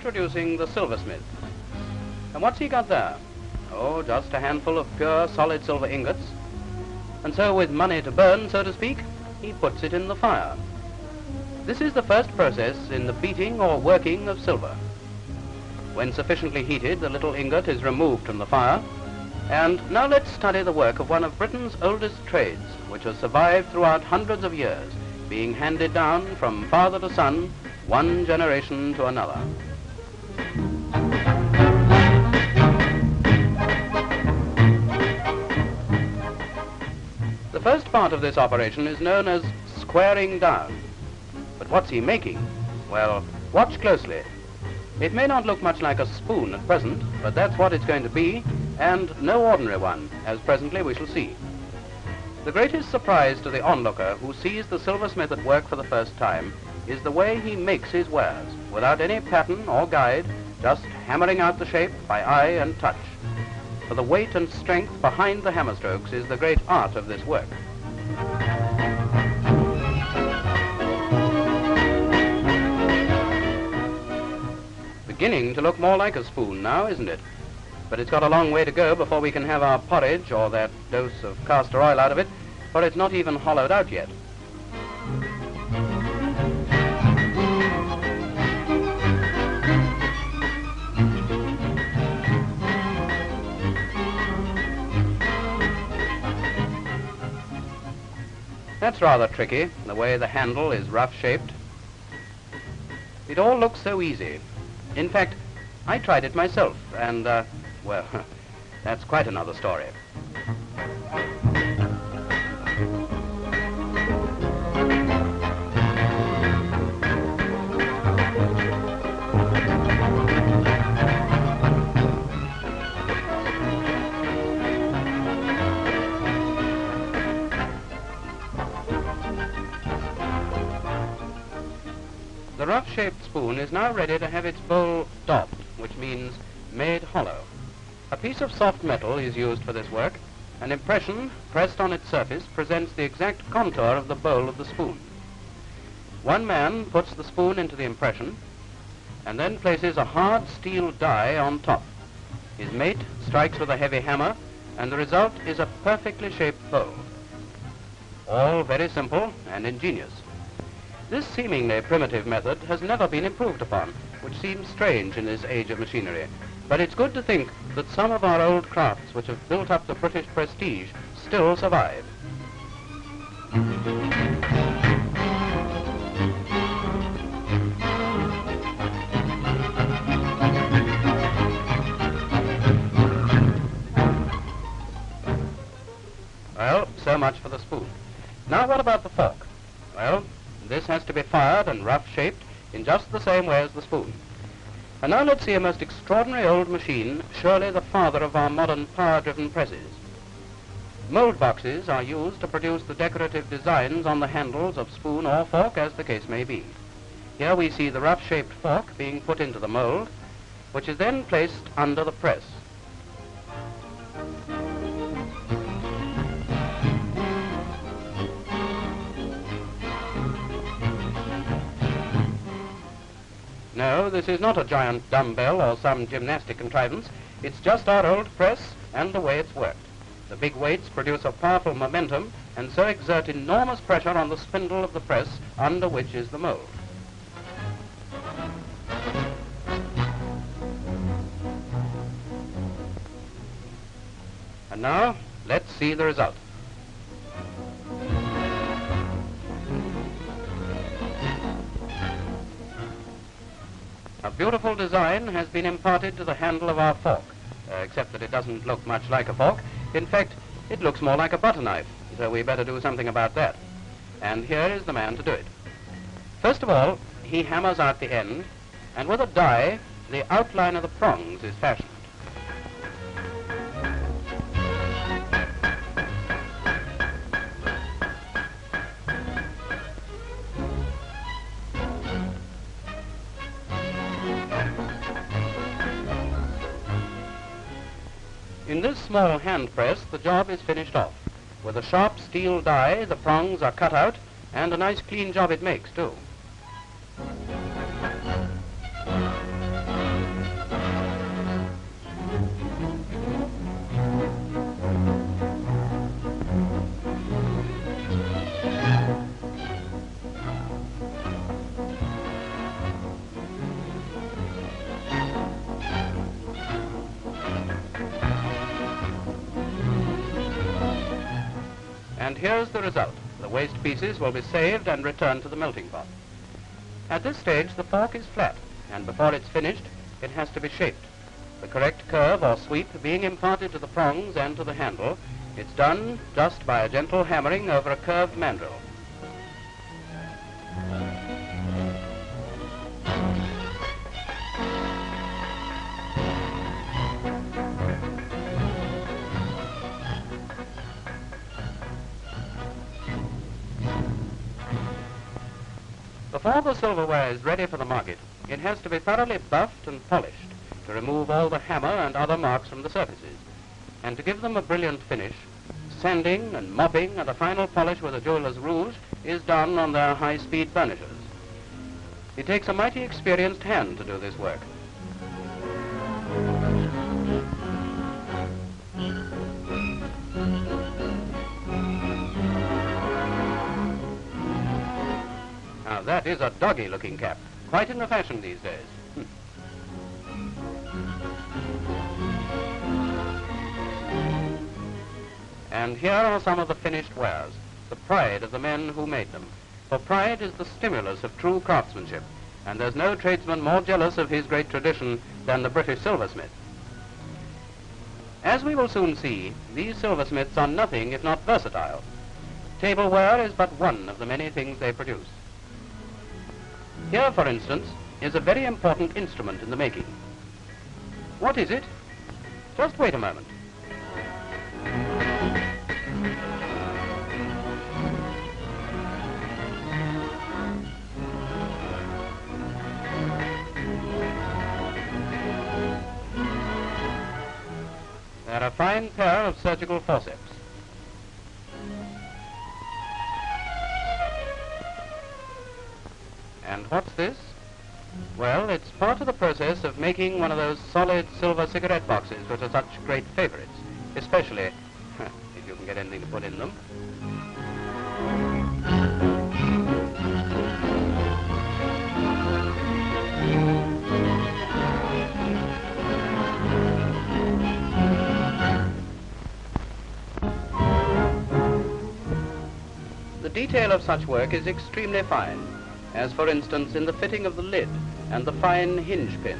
introducing the Silversmith. And what's he got there? Oh, just a handful of pure solid silver ingots. And so with money to burn, so to speak, he puts it in the fire. This is the first process in the beating or working of silver. When sufficiently heated, the little ingot is removed from the fire. And now let's study the work of one of Britain's oldest trades, which has survived throughout hundreds of years, being handed down from father to son, one generation to another. The first part of this operation is known as squaring down. But what's he making? Well, watch closely. It may not look much like a spoon at present, but that's what it's going to be, and no ordinary one, as presently we shall see. The greatest surprise to the onlooker who sees the silversmith at work for the first time is the way he makes his wares, without any pattern or guide, just hammering out the shape by eye and touch. For the weight and strength behind the hammer strokes is the great art of this work. Beginning to look more like a spoon now, isn't it? But it's got a long way to go before we can have our porridge or that dose of castor oil out of it, for it's not even hollowed out yet. That's rather tricky, the way the handle is rough-shaped. It all looks so easy. In fact, I tried it myself, and, well, that's quite another story. The rough-shaped spoon is now ready to have its bowl daubed, which means made hollow. A piece of soft metal is used for this work. An impression pressed on its surface presents the exact contour of the bowl of the spoon. One man puts the spoon into the impression and then places a hard steel die on top. His mate strikes with a heavy hammer, and the result is a perfectly shaped bowl. All very simple and ingenious. This seemingly primitive method has never been improved upon, which seems strange in this age of machinery. But it's good to think that some of our old crafts which have built up the British prestige still survive. Well, so much for the spoon. Now what about the fork? Well, this has to be fired and rough-shaped in just the same way as the spoon. And now let's see a most extraordinary old machine, surely the father of our modern power-driven presses. Mold boxes are used to produce the decorative designs on the handles of spoon or fork, as the case may be. Here we see the rough-shaped fork being put into the mold, which is then placed under the press. No, this is not a giant dumbbell or some gymnastic contrivance. It's just our old press and the way it's worked. The big weights produce a powerful momentum and so exert enormous pressure on the spindle of the press under which is the mold. And now, let's see the result. A beautiful design has been imparted to the handle of our fork, except that it doesn't look much like a fork. In fact, it looks more like a butter knife, so we better do something about that. And here is the man to do it. First of all, he hammers out the end, and with a die, the outline of the prongs is fashioned. In this small hand press, the job is finished off. With a sharp steel die, the prongs are cut out, and a nice clean job it makes, too. And here's the result. The waste pieces will be saved and returned to the melting pot. At this stage, the fork is flat, and before it's finished, it has to be shaped. The correct curve or sweep being imparted to the prongs and to the handle. It's done just by a gentle hammering over a curved mandrel. Before the silverware is ready for the market, it has to be thoroughly buffed and polished to remove all the hammer and other marks from the surfaces. And to give them a brilliant finish, sanding and mopping and a final polish with a jeweler's rouge is done on their high-speed burnishers. It takes a mighty experienced hand to do this work. Now that is a doggy-looking cap, quite in the fashion these days. And here are some of the finished wares, the pride of the men who made them. For pride is the stimulus of true craftsmanship, and there's no tradesman more jealous of his great tradition than the British silversmith. As we will soon see, these silversmiths are nothing if not versatile. Tableware is but one of the many things they produce. Here, for instance, is a very important instrument in the making. What is it? Just wait a moment. They're a fine pair of surgical forceps. And what's this? Well, it's part of the process of making one of those solid silver cigarette boxes which are such great favorites, especially if you can get anything to put in them. The detail of such work is extremely fine, as for instance in the fitting of the lid and the fine hinge pin.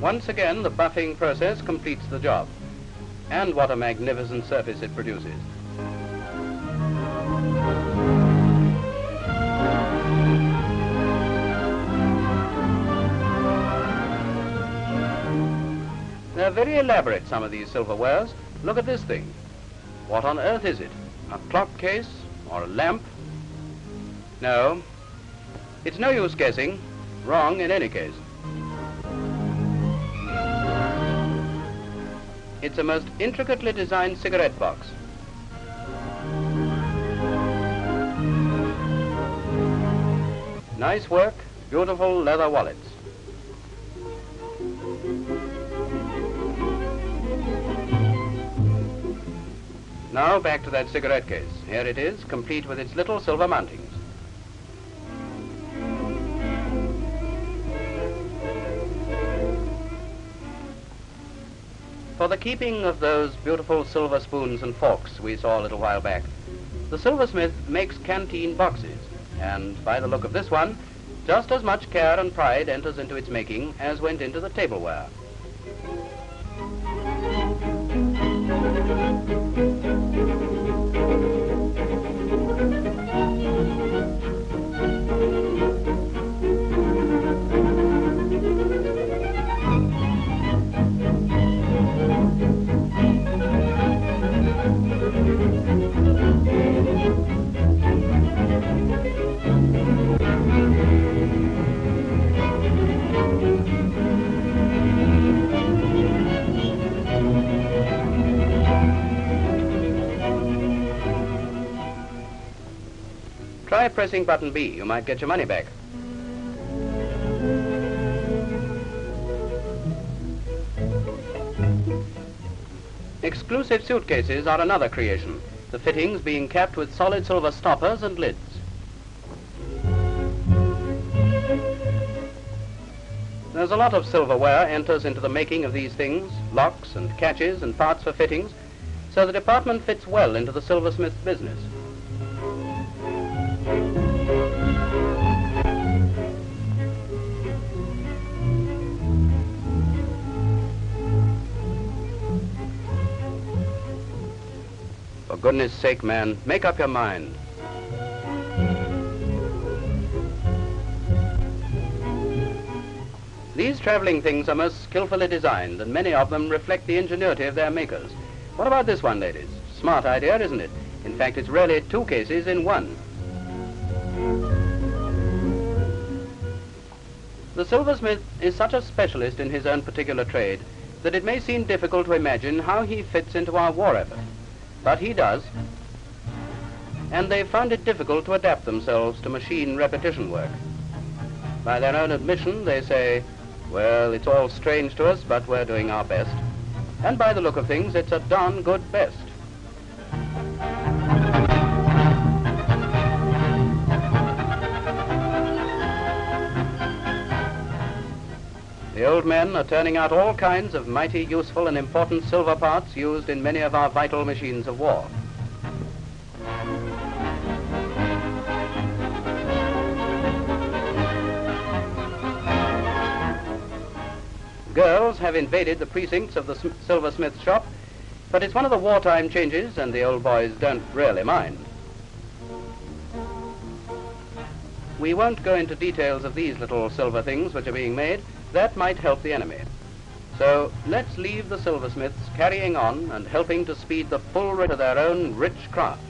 Once again, the buffing process completes the job. And what a magnificent surface it produces. They're very elaborate, some of these silverwares. Look at this thing. What on earth is it? A clock case or a lamp? No, it's no use guessing. Wrong in any case. It's a most intricately designed cigarette box. Nice work, beautiful leather wallets. Now back to that cigarette case. Here it is, complete with its little silver mountings. For the keeping of those beautiful silver spoons and forks we saw a little while back, the silversmith makes canteen boxes, and by the look of this one, just as much care and pride enters into its making as went into the tableware. Try pressing button B. You might get your money back. Exclusive suitcases are another creation, the fittings being capped with solid silver stoppers and lids. There's a lot of silverware enters into the making of these things, locks and catches and parts for fittings, so the department fits well into the silversmith business. For goodness sake, man, make up your mind. These traveling things are most skillfully designed, and many of them reflect the ingenuity of their makers. What about this one, ladies? Smart idea, isn't it? In fact, it's really two cases in one. The silversmith is such a specialist in his own particular trade that it may seem difficult to imagine how he fits into our war effort. But he does, and they've found it difficult to adapt themselves to machine repetition work. By their own admission, they say, well, it's all strange to us, but we're doing our best. And by the look of things, it's a darn good best. The old men are turning out all kinds of mighty useful and important silver parts used in many of our vital machines of war. Girls have invaded the precincts of the silversmith shop, but it's one of the wartime changes, and the old boys don't really mind. We won't go into details of these little silver things which are being made. That might help the enemy. So let's leave the silversmiths carrying on and helping to speed the full rate of their own rich craft.